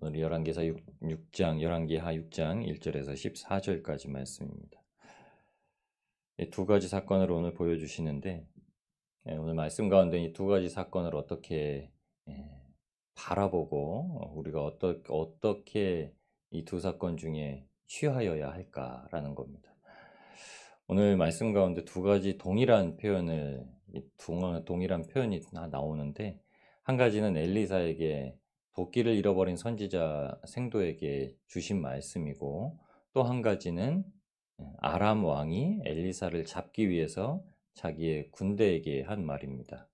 오늘 열왕기하 6장 1절에서 14절까지 말씀입니다. 두 가지 사건을 오늘 보여주시는데 오늘 말씀 가운데 이 두 가지 사건을 어떻게 바라보고 우리가 어떻게 이 두 사건 중에 취하여야 할까라는 겁니다. 오늘 말씀 가운데 두 가지 동일한 표현이 나오는데, 한 가지는 엘리사에게 도끼를 잃어버린 선지자 생도에게 주신 말씀이고, 또 한 가지는 아람 왕이 엘리사를 잡기 위해서 자기의 군대에게 한 말입니다.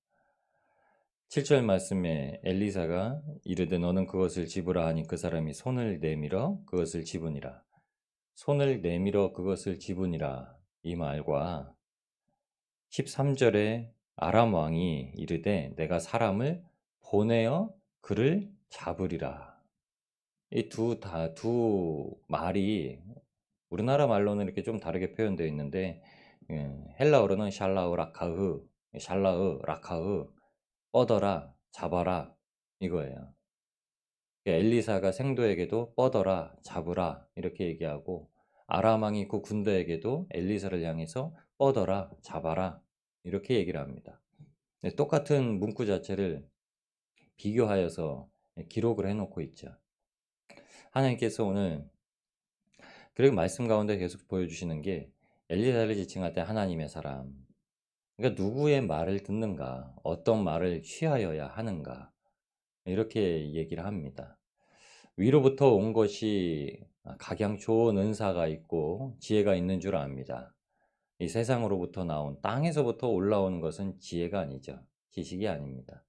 7절 말씀에 엘리사가 이르되 너는 그것을 집으라 하니 그 사람이 손을 내밀어 그것을 집으니라. 손을 내밀어 그것을 집으니라, 이 말과 13절에 아람 왕이 이르되 내가 사람을 보내어 그를 잡으리라. 이 두 말이 우리나라 말로는 이렇게 좀 다르게 표현되어 있는데, 헬라어로는 샬라으 라카으, 뻗어라, 잡아라, 이거예요. 엘리사가 생도에게도 뻗어라, 잡으라 이렇게 얘기하고, 아람 왕이 그 군대에게도 엘리사를 향해서 뻗어라, 잡아라 이렇게 얘기를 합니다. 똑같은 문구 자체를 비교하여서 기록을 해놓고 있죠. 하나님께서 오늘 그리고 말씀 가운데 계속 보여주시는 게, 엘리사를 지칭할 때 하나님의 사람, 그러니까 누구의 말을 듣는가, 어떤 말을 취하여야 하는가, 이렇게 얘기를 합니다. 위로부터 온 것이 각양 좋은 은사가 있고 지혜가 있는 줄 압니다. 이 세상으로부터 나온, 땅에서부터 올라오는 것은 지혜가 아니죠. 지식이 아닙니다.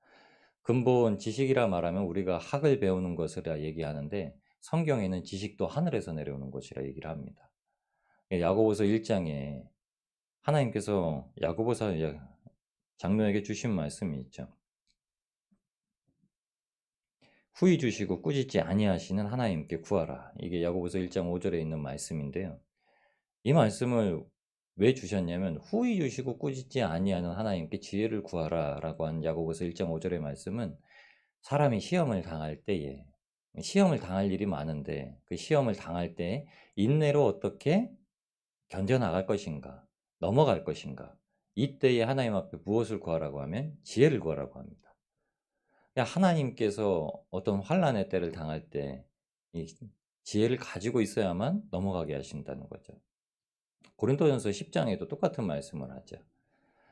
근본 지식이라 말하면 우리가 학을 배우는 것이라 얘기하는데, 성경에는 지식도 하늘에서 내려오는 것이라 얘기를 합니다. 야고보서 1장에 하나님께서 야고보서 장로에게 주신 말씀이 있죠. 후히 주시고 꾸짖지 아니하시는 하나님께 구하라. 이게 야고보서 1장 5절에 있는 말씀인데요. 이 말씀을 왜 주셨냐면, 후히 주시고 꾸짖지 아니하는 하나님께 지혜를 구하라 라고 한 야고보서 1장 5절의 말씀은, 사람이 시험을 당할 때에, 시험을 당할 일이 많은데 그 시험을 당할 때 인내로 어떻게 견뎌나갈 것인가, 넘어갈 것인가, 이때에 하나님 앞에 무엇을 구하라고 하면 지혜를 구하라고 합니다. 하나님께서 어떤 환난의 때를 당할 때 이 지혜를 가지고 있어야만 넘어가게 하신다는 거죠. 고린도전서 10장에도 똑같은 말씀을 하죠.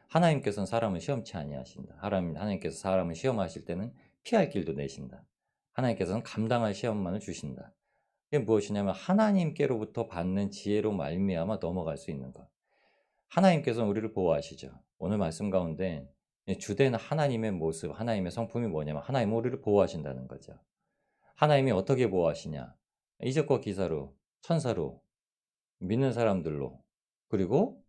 하나님께서는 사람을 시험치 아니하신다. 하나님께서 사람을 시험하실 때는 피할 길도 내신다. 하나님께서는 감당할 시험만을 주신다. 이게 무엇이냐면, 하나님께로부터 받는 지혜로 말미암아 넘어갈 수 있는 것. 하나님께서는 우리를 보호하시죠. 오늘 말씀 가운데 주된 하나님의 모습, 하나님의 성품이 뭐냐면, 하나님은 우리를 보호하신다는 거죠. 하나님이 어떻게 보호하시냐? 이적과 기사로, 천사로, 믿는 사람들로, 그리고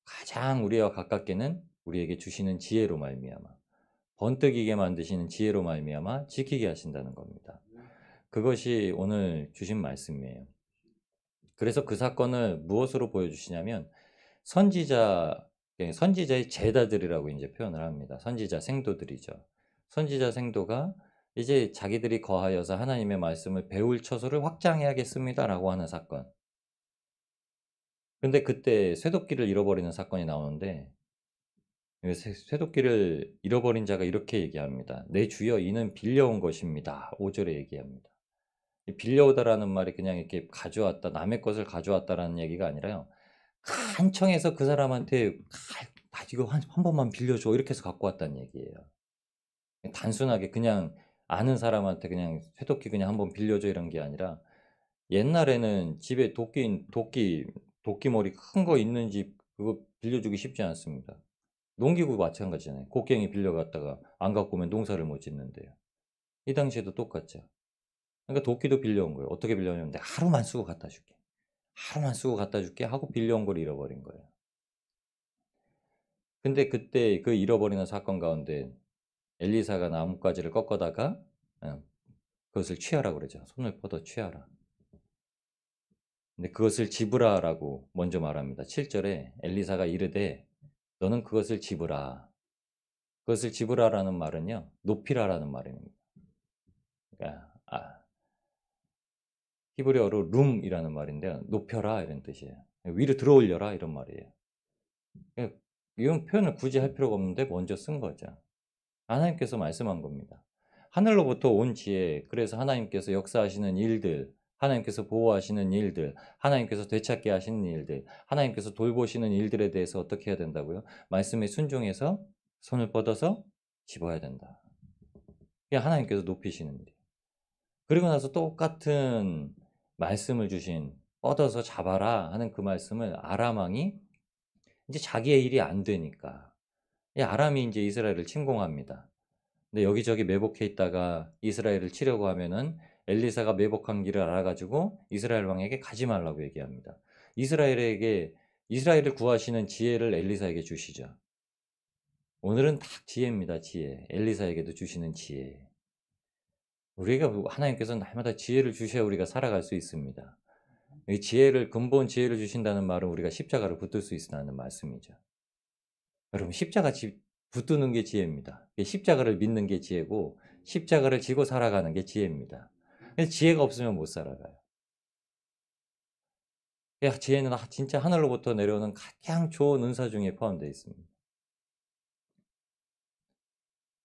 가장 우리와 가깝게는 우리에게 주시는 지혜로 말미암아, 번뜩이게 만드시는 지혜로 말미암아 지키게 하신다는 겁니다. 그것이 오늘 주신 말씀이에요. 그래서 그 사건을 무엇으로 보여주시냐면, 선지자의 제자들이라고 이제 표현을 합니다. 선지자 생도들이죠. 선지자 생도가 이제 자기들이 거하여서 하나님의 말씀을 배울 처소를 확장해야겠습니다라고 하는 사건. 근데 그때 쇠도끼를 잃어버리는 사건이 나오는데, 쇠도끼를 잃어버린 자가 이렇게 얘기합니다. 내 주여, 이는 빌려온 것입니다. 5절에 얘기합니다. 빌려오다라는 말이 그냥 이렇게 가져왔다, 남의 것을 가져왔다라는 얘기가 아니라요, 간청해서 그 사람한테 이거 한 번만 빌려줘 이렇게 해서 갖고 왔다는 얘기예요. 단순하게 그냥 아는 사람한테 그냥 쇠도끼 그냥 한번 빌려줘 이런 게 아니라, 옛날에는 집에 도끼머리 큰 거 있는 집 그거 빌려주기 쉽지 않습니다. 농기구 마찬가지잖아요. 곡괭이 빌려갔다가 안 갖고 오면 농사를 못 짓는데요. 이 당시에도 똑같죠. 그러니까 도끼도 빌려온 거예요. 어떻게 빌려오냐면, 하루만 쓰고 갖다 줄게. 하루만 쓰고 갖다 줄게 하고 빌려온 걸 잃어버린 거예요. 근데 그때 그 잃어버리는 사건 가운데 엘리사가 나뭇가지를 꺾어다가 그것을 취하라 그러죠. 손을 뻗어 취하라. 근데 그것을 집으라라고 먼저 말합니다. 7절에 엘리사가 이르되 너는 그것을 집으라. 그것을 집으라라는 말은요, 높이라라는 말입니다. 그러니까 히브리어로 룸이라는 말인데요. 높여라 이런 뜻이에요. 위로 들어올려라 이런 말이에요. 예, 이런 표현을 굳이 할 필요가 없는데 먼저 쓴 거죠. 하나님께서 말씀한 겁니다. 하늘로부터 온 지혜, 그래서 하나님께서 역사하시는 일들, 하나님께서 보호하시는 일들, 하나님께서 되찾게 하시는 일들, 하나님께서 돌보시는 일들에 대해서 어떻게 해야 된다고요? 말씀에 순종해서 손을 뻗어서 집어야 된다. 이게 하나님께서 높이시는 일이에요. 그리고 나서 똑같은 말씀을 주신 뻗어서 잡아라 하는 그 말씀을 아람 왕이 이제 자기의 일이 안 되니까 이 아람이 이제 이스라엘을 침공합니다. 근데 여기저기 매복해 있다가 이스라엘을 치려고 하면은 엘리사가 매복한 길을 알아가지고 이스라엘 왕에게 가지 말라고 얘기합니다. 이스라엘에게 이스라엘을 구하시는 지혜를 엘리사에게 주시죠. 오늘은 딱 지혜입니다. 지혜. 엘리사에게도 주시는 지혜. 우리가 하나님께서 날마다 지혜를 주셔야 우리가 살아갈 수 있습니다. 이 지혜를 근본 지혜를 주신다는 말은 우리가 십자가를 붙들 수 있다는 말씀이죠. 여러분 십자가 붙드는 게 지혜입니다. 십자가를 믿는 게 지혜고 십자가를 지고 살아가는 게 지혜입니다. 지혜가 없으면 못 살아가요. 지혜는 진짜 하늘로부터 내려오는 가장 좋은 은사 중에 포함되어 있습니다.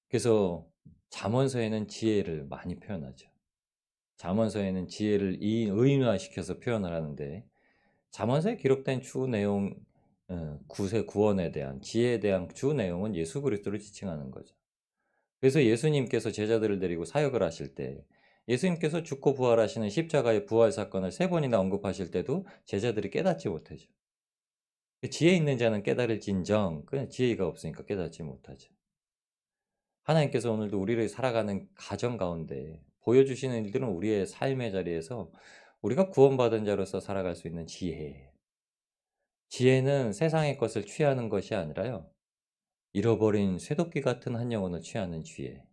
그래서 잠언서에는 지혜를 많이 표현하죠. 잠언서에는 지혜를 의인화시켜서 표현을 하는데 잠언서에 기록된 주 내용, 구세 구원에 대한 지혜에 대한 주 내용은 예수 그리스도를 지칭하는 거죠. 그래서 예수님께서 제자들을 데리고 사역을 하실 때 예수님께서 죽고 부활하시는 십자가의 부활 사건을 3번이나 언급하실 때도 제자들이 깨닫지 못하죠. 지혜 있는 자는 깨달을진정, 그냥 지혜가 없으니까 깨닫지 못하죠. 하나님께서 오늘도 우리를 살아가는 가정 가운데 보여주시는 일들은 우리의 삶의 자리에서 우리가 구원받은 자로서 살아갈 수 있는 지혜예요. 지혜는 세상의 것을 취하는 것이 아니라요, 잃어버린 쇠도끼 같은 한 영혼을 취하는 지혜.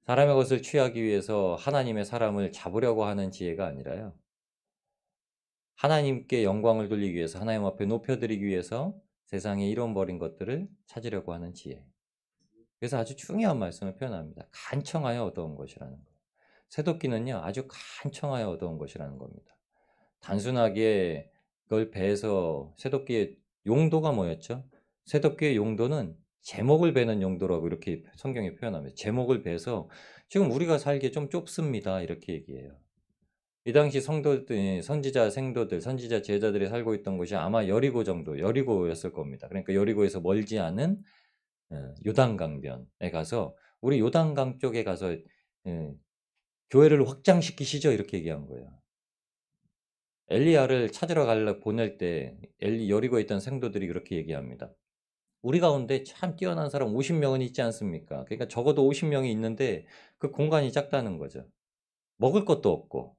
사람의 것을 취하기 위해서 하나님의 사람을 잡으려고 하는 지혜가 아니라요, 하나님께 영광을 돌리기 위해서 하나님 앞에 높여드리기 위해서 세상에 잃어버린 것들을 찾으려고 하는 지혜. 그래서 아주 중요한 말씀을 표현합니다. 간청하여 얻어온 것이라는 거예요. 쇠도끼는요, 아주 간청하여 얻어온 것이라는 겁니다. 단순하게 그걸 베서 쇠도끼의 용도가 뭐였죠? 쇠도끼의 용도는 제목을 베는 용도라고 이렇게 성경에 표현합니다. 제목을 베서 지금 우리가 살기에 좀 좁습니다. 이렇게 얘기해요. 이 당시 성도들, 선지자 생도들, 선지자 제자들이 살고 있던 곳이 아마 여리고 정도, 여리고였을 겁니다. 그러니까 여리고에서 멀지 않은 요단강변에 가서 우리 요단강 쪽에 가서 예, 교회를 확장시키시죠. 이렇게 얘기한 거예요. 엘리야를 찾으러 보낼 때 여리고에 있던 생도들이 그렇게 얘기합니다. 우리 가운데 참 뛰어난 사람 50명은 있지 않습니까? 그러니까 적어도 50명이 있는데 그 공간이 작다는 거죠. 먹을 것도 없고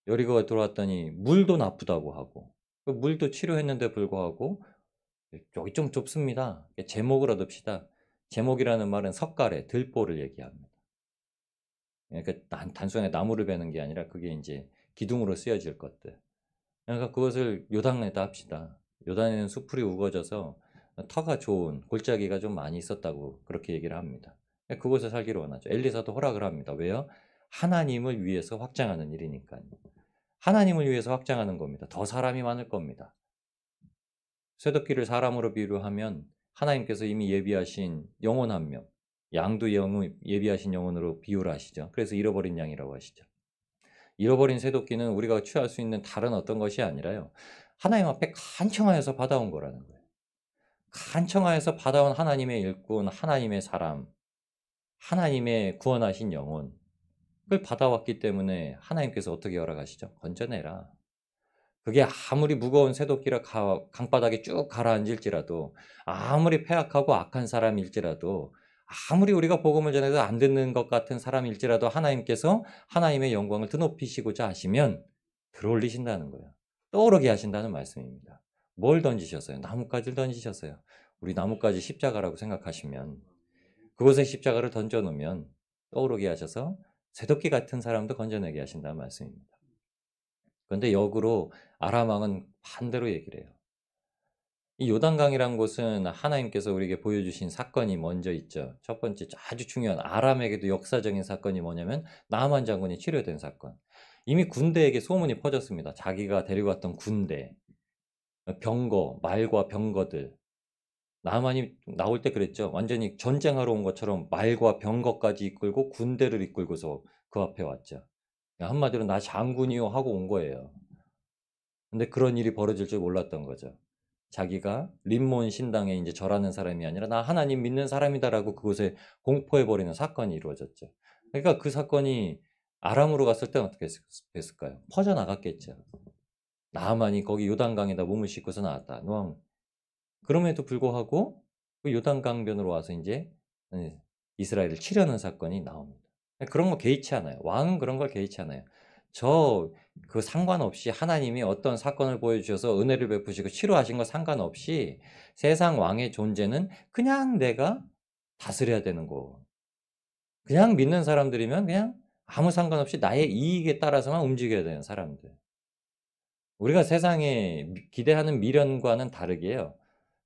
여리고에 들어왔더니 물도 나쁘다고 하고 그 물도 치료했는데 불구하고 여기 좀 좁습니다. 제목을 얻읍시다. 제목이라는 말은 석가래, 들보를 얘기합니다. 그러니까 단순하게 나무를 베는 게 아니라 그게 이제 기둥으로 쓰여질 것들. 그러니까 그것을 요단에다 합시다. 요단에는 수풀이 우거져서 터가 좋은 골짜기가 좀 많이 있었다고 그렇게 얘기를 합니다. 그곳에 살기를 원하죠. 엘리사도 허락을 합니다. 왜요? 하나님을 위해서 확장하는 일이니까요. 하나님을 위해서 확장하는 겁니다. 더 사람이 많을 겁니다. 쇠도끼를 사람으로 비유하면 하나님께서 이미 예비하신 영혼 한 명, 양도 예비하신 영혼으로 비유를 하시죠. 그래서 잃어버린 양이라고 하시죠. 잃어버린 쇠도끼는 우리가 취할 수 있는 다른 어떤 것이 아니라요, 하나님 앞에 간청하여서 받아온 거라는 거예요. 간청하여서 받아온 하나님의 일꾼, 하나님의 사람, 하나님의 구원하신 영혼, 그걸 받아왔기 때문에 하나님께서 어떻게 허락하시죠? 건져내라. 그게 아무리 무거운 쇠도끼라 강바닥에 쭉 가라앉을지라도, 아무리 패악하고 악한 사람일지라도, 아무리 우리가 복음을 전해도 안 듣는 것 같은 사람일지라도 하나님께서 하나님의 영광을 드높이시고자 하시면 들어올리신다는 거예요. 떠오르게 하신다는 말씀입니다. 뭘 던지셨어요? 나뭇가지를 던지셨어요. 우리 나뭇가지 십자가라고 생각하시면 그곳에 십자가를 던져놓으면 떠오르게 하셔서 쇠도끼 같은 사람도 건져내게 하신다는 말씀입니다. 그런데 역으로 아람 왕은 반대로 얘기를 해요. 이 요단강이란 곳은 하나님께서 우리에게 보여주신 사건이 먼저 있죠. 첫 번째 아주 중요한 아람에게도 역사적인 사건이 뭐냐면 나만 장군이 치료된 사건. 이미 군대에게 소문이 퍼졌습니다. 자기가 데리고 왔던 군대, 병거, 말과 병거들. 나만이 나올 때 그랬죠. 완전히 전쟁하러 온 것처럼 말과 병거까지 이끌고 군대를 이끌고서 그 앞에 왔죠. 한마디로 나 장군이요 하고 온 거예요. 근데 그런 일이 벌어질 줄 몰랐던 거죠. 자기가 림몬 신당에 이제 절하는 사람이 아니라 나 하나님 믿는 사람이다라고 그곳에 공포해버리는 사건이 이루어졌죠. 그러니까 그 사건이 아람으로 갔을 때 어떻게 됐을까요? 퍼져나갔겠죠. 나만이 거기 요단강에다 몸을 씻고서 나왔다. 노 그럼에도 불구하고 그 요단강변으로 와서 이제 이스라엘을 치려는 사건이 나옵니다. 그런 거 개의치 않아요. 왕은 그런 걸 개의치 않아요. 저 그 상관없이 하나님이 어떤 사건을 보여주셔서 은혜를 베푸시고 치료하신 거 상관없이 세상 왕의 존재는 그냥 내가 다스려야 되는 거. 그냥 믿는 사람들이면 그냥 아무 상관없이 나의 이익에 따라서만 움직여야 되는 사람들. 우리가 세상에 기대하는 미련과는 다르게요.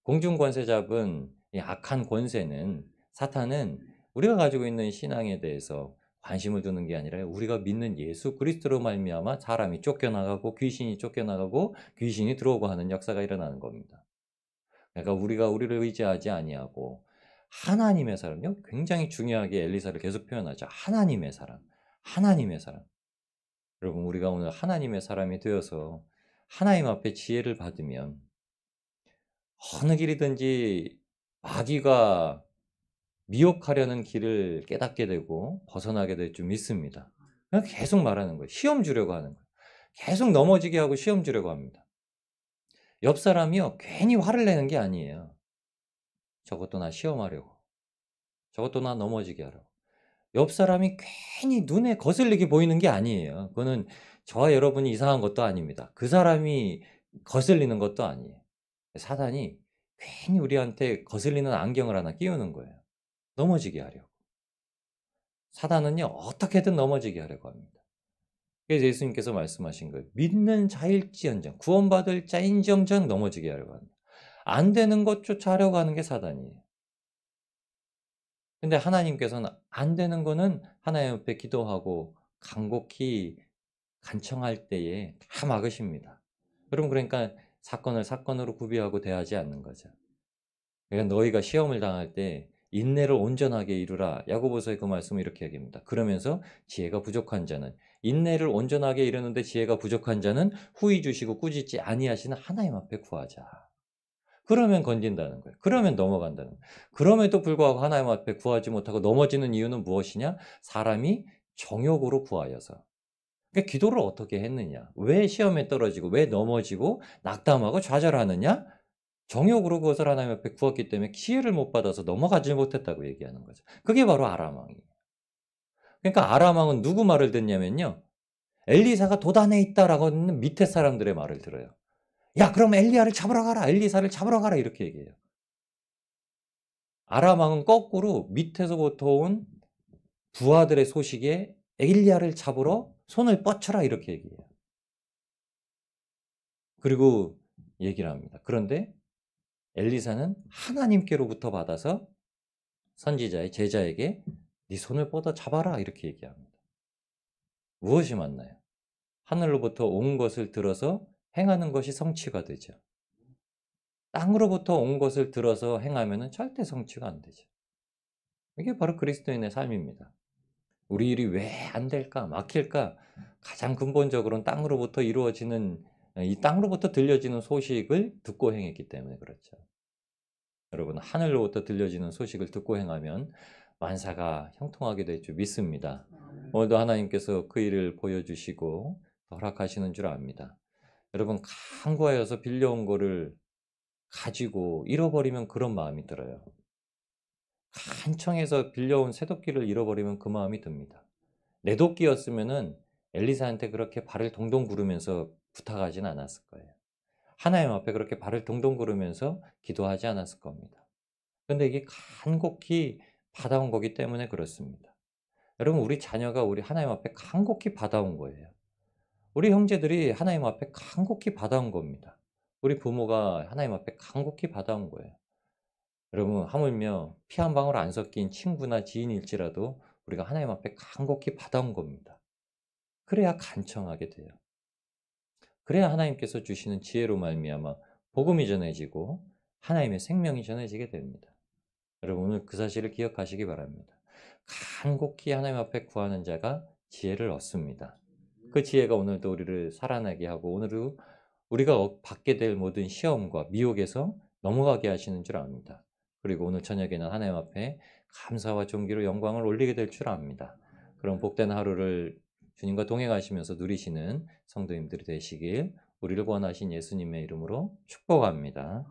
공중권세 잡은 이 악한 권세는 사탄은 우리가 가지고 있는 신앙에 대해서 관심을 두는 게 아니라 우리가 믿는 예수 그리스도로 말미암아 사람이 쫓겨나가고 귀신이 쫓겨나가고 귀신이 들어오고 하는 역사가 일어나는 겁니다. 그러니까 우리가 우리를 의지하지 아니하고 하나님의 사람요. 굉장히 중요하게 엘리사를 계속 표현하죠. 하나님의 사람, 하나님의 사람. 여러분 우리가 오늘 하나님의 사람이 되어서 하나님 앞에 지혜를 받으면 어느 길이든지 마귀가 미혹하려는 길을 깨닫게 되고 벗어나게 될 줄 믿습니다. 그냥 계속 말하는 거예요. 시험 주려고 하는 거예요. 계속 넘어지게 하고 시험 주려고 합니다. 옆 사람이요. 괜히 화를 내는 게 아니에요. 저것도 나 시험하려고. 저것도 나 넘어지게 하려고. 옆 사람이 괜히 눈에 거슬리게 보이는 게 아니에요. 그거는 저와 여러분이 이상한 것도 아닙니다. 그 사람이 거슬리는 것도 아니에요. 사단이 괜히 우리한테 거슬리는 안경을 하나 끼우는 거예요. 넘어지게 하려고. 사단은요, 어떻게든 넘어지게 하려고 합니다. 그래서 예수님께서 말씀하신 거예요. 믿는 자일지언정, 구원받을 자인지언정 넘어지게 하려고 합니다. 안 되는 것조차 하려고 하는 게 사단이에요. 근데 하나님께서는 안 되는 거는 하나님 앞에 기도하고 간곡히 간청할 때에 다 막으십니다. 여러분, 그러니까 사건을 사건으로 구비하고 대하지 않는 거죠. 그러니까 너희가 시험을 당할 때 인내를 온전하게 이루라. 야고보서의 그 말씀을 이렇게 얘기합니다. 그러면서 지혜가 부족한 자는 인내를 온전하게 이루는데 지혜가 부족한 자는 후히 주시고 꾸짖지 아니하시는 하나님 앞에 구하자. 그러면 건진다는 거예요. 그러면 넘어간다는 거예요. 그럼에도 불구하고 하나님 앞에 구하지 못하고 넘어지는 이유는 무엇이냐? 사람이 정욕으로 구하여서. 그러니까 기도를 어떻게 했느냐? 왜 시험에 떨어지고 왜 넘어지고 낙담하고 좌절하느냐? 정욕으로 그것을 하나님 앞에 구했기 때문에 기회를 못 받아서 넘어가지 못했다고 얘기하는 거죠. 그게 바로 아람 왕이에요. 그러니까 아람 왕은 누구 말을 듣냐면요. 엘리사가 도단에 있다라고 하는 밑에 사람들의 말을 들어요. 야, 그럼 엘리야를 잡으러 가라. 엘리사를 잡으러 가라. 이렇게 얘기해요. 아람 왕은 거꾸로 밑에서부터 온 부하들의 소식에 엘리야를 잡으러 손을 뻗쳐라. 이렇게 얘기해요. 그리고 얘기를 합니다. 그런데 엘리사는 하나님께로부터 받아서 선지자의 제자에게 네 손을 뻗어 잡아라 이렇게 얘기합니다. 무엇이 맞나요? 하늘로부터 온 것을 들어서 행하는 것이 성취가 되죠. 땅으로부터 온 것을 들어서 행하면 절대 성취가 안 되죠. 이게 바로 그리스도인의 삶입니다. 우리 일이 왜 안 될까? 막힐까? 가장 근본적으로는 땅으로부터 이루어지는 이 땅으로부터 들려지는 소식을 듣고 행했기 때문에 그렇죠. 여러분 하늘로부터 들려지는 소식을 듣고 행하면 만사가 형통하게 될 줄 믿습니다. 오늘도 하나님께서 그 일을 보여주시고 허락하시는 줄 압니다. 여러분 간구하여서 빌려온 거를 가지고 잃어버리면 그런 마음이 들어요. 간청해서 빌려온 새도끼를 잃어버리면 그 마음이 듭니다. 내 도끼였으면은 엘리사한테 그렇게 발을 동동 구르면서 부탁하진 않았을 거예요. 하나님 앞에 그렇게 발을 동동 구르면서 기도하지 않았을 겁니다. 근데 이게 간곡히 받아온 거기 때문에 그렇습니다. 여러분 우리 자녀가 우리 하나님 앞에 간곡히 받아온 거예요. 우리 형제들이 하나님 앞에 간곡히 받아온 겁니다. 우리 부모가 하나님 앞에 간곡히 받아온 거예요. 여러분, 하물며 피 한 방울 안 섞인 친구나 지인일지라도 우리가 하나님 앞에 간곡히 받아온 겁니다. 그래야 간청하게 돼요. 그래야 하나님께서 주시는 지혜로 말미암아 복음이 전해지고 하나님의 생명이 전해지게 됩니다. 여러분, 오늘 그 사실을 기억하시기 바랍니다. 간곡히 하나님 앞에 구하는 자가 지혜를 얻습니다. 그 지혜가 오늘도 우리를 살아나게 하고 오늘도 우리가 받게 될 모든 시험과 미혹에서 넘어가게 하시는 줄 압니다. 그리고 오늘 저녁에는 하나님 앞에 감사와 존귀로 영광을 올리게 될 줄 압니다. 그럼 복된 하루를 주님과 동행하시면서 누리시는 성도님들이 되시길 우리를 구원하신 예수님의 이름으로 축복합니다.